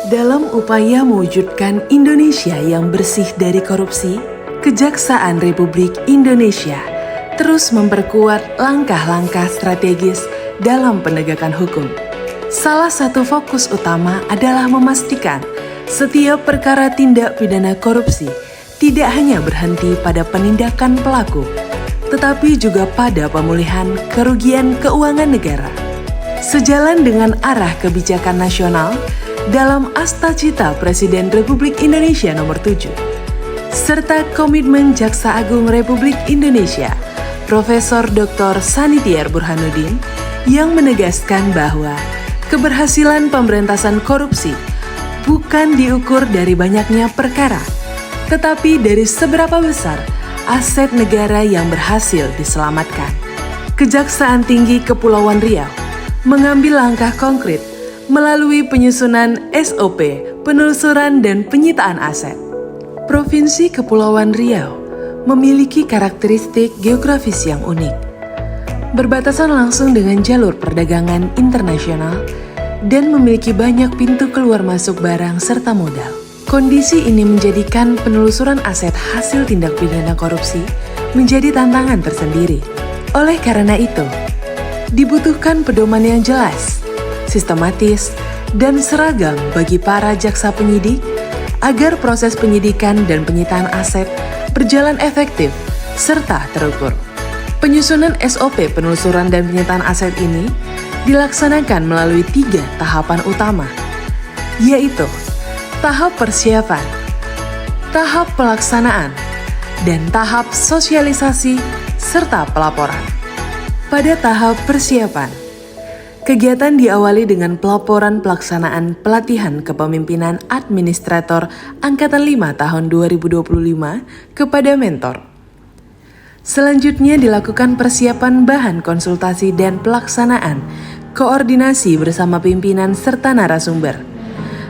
Dalam upaya mewujudkan Indonesia yang bersih dari korupsi, Kejaksaan Republik Indonesia terus memperkuat langkah-langkah strategis dalam penegakan hukum. Salah satu fokus utama adalah memastikan setiap perkara tindak pidana korupsi tidak hanya berhenti pada penindakan pelaku, tetapi juga pada pemulihan kerugian keuangan negara. Sejalan dengan arah kebijakan nasional dalam Astacita Presiden Republik Indonesia Nomor 7, serta komitmen Jaksa Agung Republik Indonesia, Profesor Dr. Sanitiar Burhanuddin, yang menegaskan bahwa keberhasilan pemberantasan korupsi bukan diukur dari banyaknya perkara, tetapi dari seberapa besar aset negara yang berhasil diselamatkan. Kejaksaan Tinggi Kepulauan Riau mengambil langkah konkret melalui penyusunan SOP, penelusuran dan penyitaan aset. Provinsi Kepulauan Riau memiliki karakteristik geografis yang unik, berbatasan langsung dengan jalur perdagangan internasional dan memiliki banyak pintu keluar masuk barang serta modal. Kondisi ini menjadikan penelusuran aset hasil tindak pidana korupsi menjadi tantangan tersendiri. Oleh karena itu, dibutuhkan pedoman yang jelas, sistematis, dan seragam bagi para jaksa penyidik agar proses penyidikan dan penyitaan aset berjalan efektif serta terukur. Penyusunan SOP penelusuran dan penyitaan aset ini dilaksanakan melalui 3 tahapan utama, yaitu tahap persiapan, tahap pelaksanaan, dan tahap sosialisasi serta pelaporan. Pada tahap persiapan, kegiatan diawali dengan pelaporan pelaksanaan pelatihan kepemimpinan administrator Angkatan 5 tahun 2025 kepada mentor. Selanjutnya dilakukan persiapan bahan konsultasi dan pelaksanaan koordinasi bersama pimpinan serta narasumber.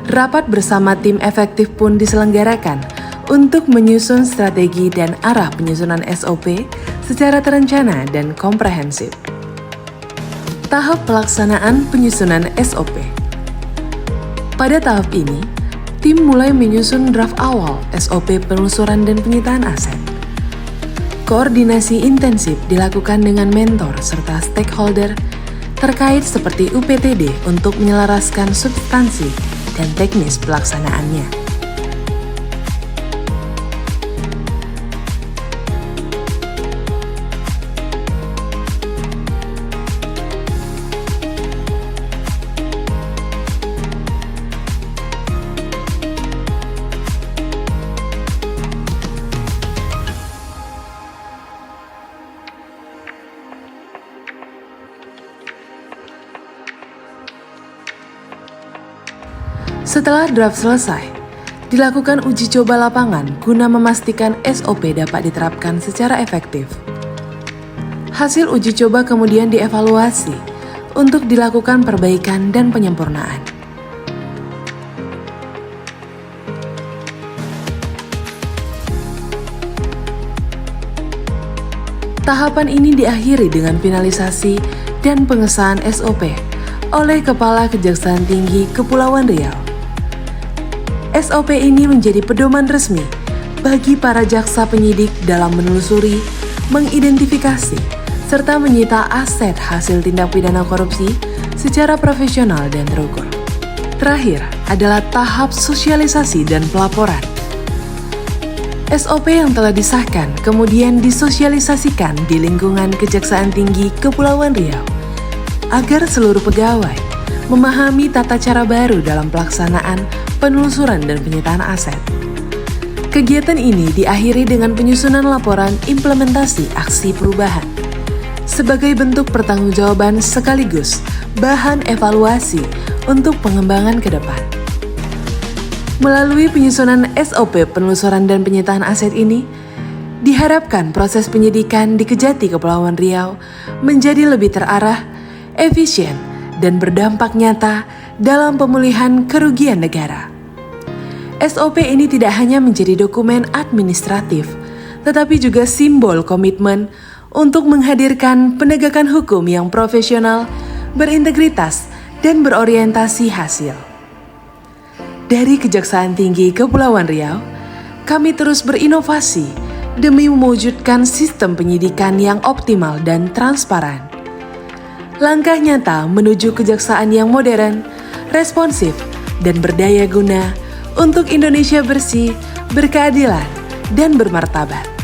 Rapat bersama tim efektif pun diselenggarakan untuk menyusun strategi dan arah penyusunan SOP secara terencana dan komprehensif. Tahap pelaksanaan penyusunan SOP. Pada tahap ini, tim mulai menyusun draft awal SOP penelusuran dan penyitaan aset. Koordinasi intensif dilakukan dengan mentor serta stakeholder terkait seperti UPTD untuk menyelaraskan substansi dan teknis pelaksanaannya. Setelah draft selesai, dilakukan uji coba lapangan guna memastikan SOP dapat diterapkan secara efektif. Hasil uji coba kemudian dievaluasi untuk dilakukan perbaikan dan penyempurnaan. Tahapan ini diakhiri dengan finalisasi dan pengesahan SOP oleh Kepala Kejaksaan Tinggi Kepulauan Riau. SOP ini menjadi pedoman resmi bagi para jaksa penyidik dalam menelusuri, mengidentifikasi, serta menyita aset hasil tindak pidana korupsi secara profesional dan terukur. Terakhir adalah tahap sosialisasi dan pelaporan. SOP yang telah disahkan kemudian disosialisasikan di lingkungan Kejaksaan Tinggi Kepulauan Riau agar seluruh pegawai memahami tata cara baru dalam pelaksanaan penelusuran dan penyitaan aset. Kegiatan ini diakhiri dengan penyusunan laporan implementasi aksi perubahan sebagai bentuk pertanggungjawaban sekaligus bahan evaluasi untuk pengembangan ke depan. Melalui penyusunan SOP penelusuran dan penyitaan aset ini, diharapkan proses penyidikan di Kejati Kepulauan Riau menjadi lebih terarah, efisien, dan berdampak nyata dalam pemulihan kerugian negara. SOP ini tidak hanya menjadi dokumen administratif, tetapi juga simbol komitmen untuk menghadirkan penegakan hukum yang profesional, berintegritas, dan berorientasi hasil. Dari Kejaksaan Tinggi Kepulauan Riau, kami terus berinovasi demi mewujudkan sistem penyidikan yang optimal dan transparan. Langkah nyata menuju kejaksaan yang modern, responsif, dan berdaya guna untuk Indonesia bersih, berkeadilan, dan bermartabat.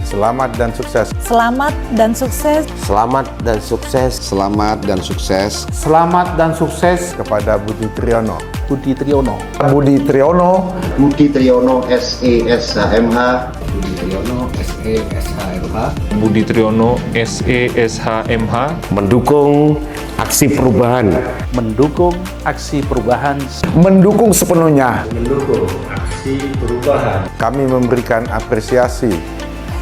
Selamat dan sukses. Selamat dan sukses. Selamat dan sukses. Selamat dan sukses. Selamat dan sukses Kepada Budi Triyono. Budi Triyono. Budi Triyono. Budi Triyono SESHMH. Budi Triyono SESHMH. Budi Triyono SESHMH. Mendukung aksi perubahan. Mendukung aksi perubahan. Mendukung sepenuhnya. Mendukung aksi perubahan. Kami memberikan apresiasi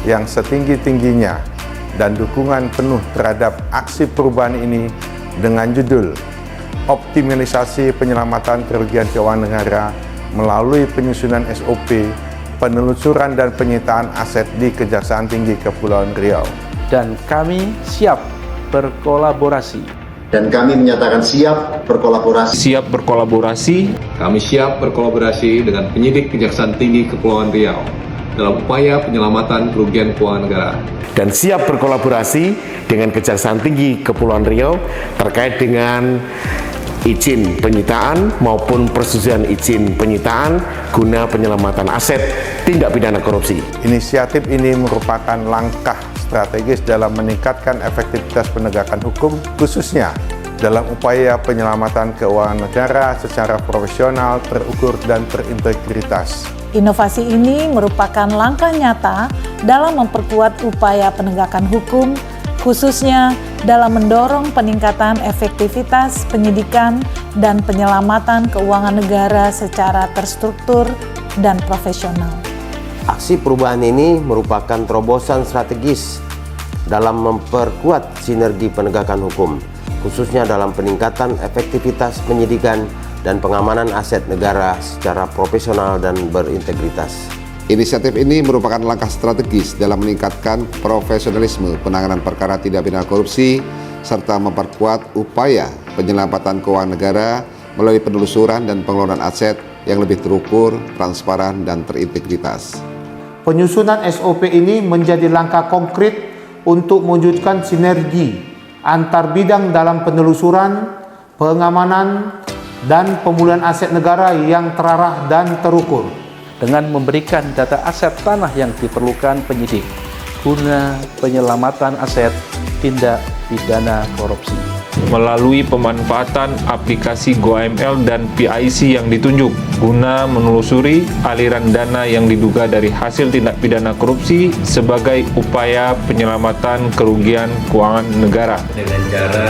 yang setinggi-tingginya dan dukungan penuh terhadap aksi perubahan ini dengan judul Optimalisasi Penyelamatan Kerugian Keuangan Negara melalui penyusunan SOP, penelusuran dan penyitaan aset di Kejaksaan Tinggi Kepulauan Riau. Dan kami siap berkolaborasi. Dan kami menyatakan siap berkolaborasi. Siap berkolaborasi. Kami siap berkolaborasi dengan penyidik Kejaksaan Tinggi Kepulauan Riau dalam upaya penyelamatan kerugian keuangan negara. Dan siap berkolaborasi dengan Kejaksaan Tinggi Kepulauan Riau terkait dengan izin penyitaan maupun persetujuan izin penyitaan guna penyelamatan aset tindak pidana korupsi. Inisiatif ini merupakan langkah strategis dalam meningkatkan efektivitas penegakan hukum, khususnya dalam upaya penyelamatan keuangan negara secara profesional, terukur, dan terintegritas. Inovasi ini merupakan langkah nyata dalam memperkuat upaya penegakan hukum, khususnya dalam mendorong peningkatan efektivitas penyidikan dan penyelamatan keuangan negara secara terstruktur dan profesional. Aksi perubahan ini merupakan terobosan strategis dalam memperkuat sinergi penegakan hukum, khususnya dalam peningkatan efektivitas penyidikan dan pengamanan aset negara secara profesional dan berintegritas. Inisiatif ini merupakan langkah strategis dalam meningkatkan profesionalisme penanganan perkara tindak pidana korupsi serta memperkuat upaya penyelamatan keuangan negara melalui penelusuran dan pengelolaan aset yang lebih terukur, transparan, dan terintegritas. Penyusunan SOP ini menjadi langkah konkret untuk mewujudkan sinergi antar bidang dalam penelusuran, pengamanan, dan pemulihan aset negara yang terarah dan terukur dengan memberikan data aset tanah yang diperlukan penyidik guna penyelamatan aset tindak pidana korupsi. Melalui pemanfaatan aplikasi GoAML dan PIC yang ditunjuk guna menelusuri aliran dana yang diduga dari hasil tindak pidana korupsi sebagai upaya penyelamatan kerugian keuangan negara. Dengan cara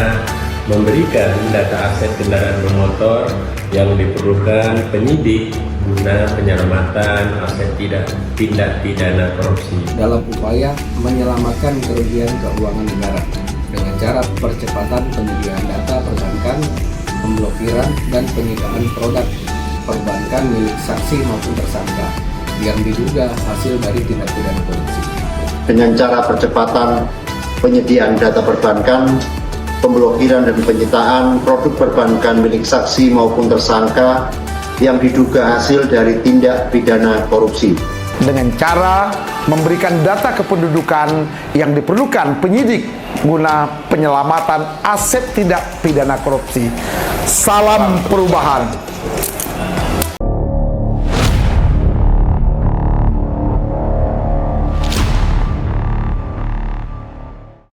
memberikan data aset kendaraan bermotor yang diperlukan penyidik guna penyelamatan aset tindak pidana korupsi Dalam upaya menyelamatkan kerugian keuangan negara dengan cara percepatan penyediaan data perbankan, pemblokiran dan penyitaan produk perbankan milik saksi maupun tersangka yang diduga hasil dari tindak pidana korupsi. Dengan cara percepatan penyediaan data perbankan, pemblokiran dan penyitaan produk perbankan milik saksi maupun tersangka yang diduga hasil dari tindak pidana korupsi. Dengan cara memberikan data kependudukan yang diperlukan penyidik guna penyelamatan aset tindak pidana korupsi. Salam perubahan.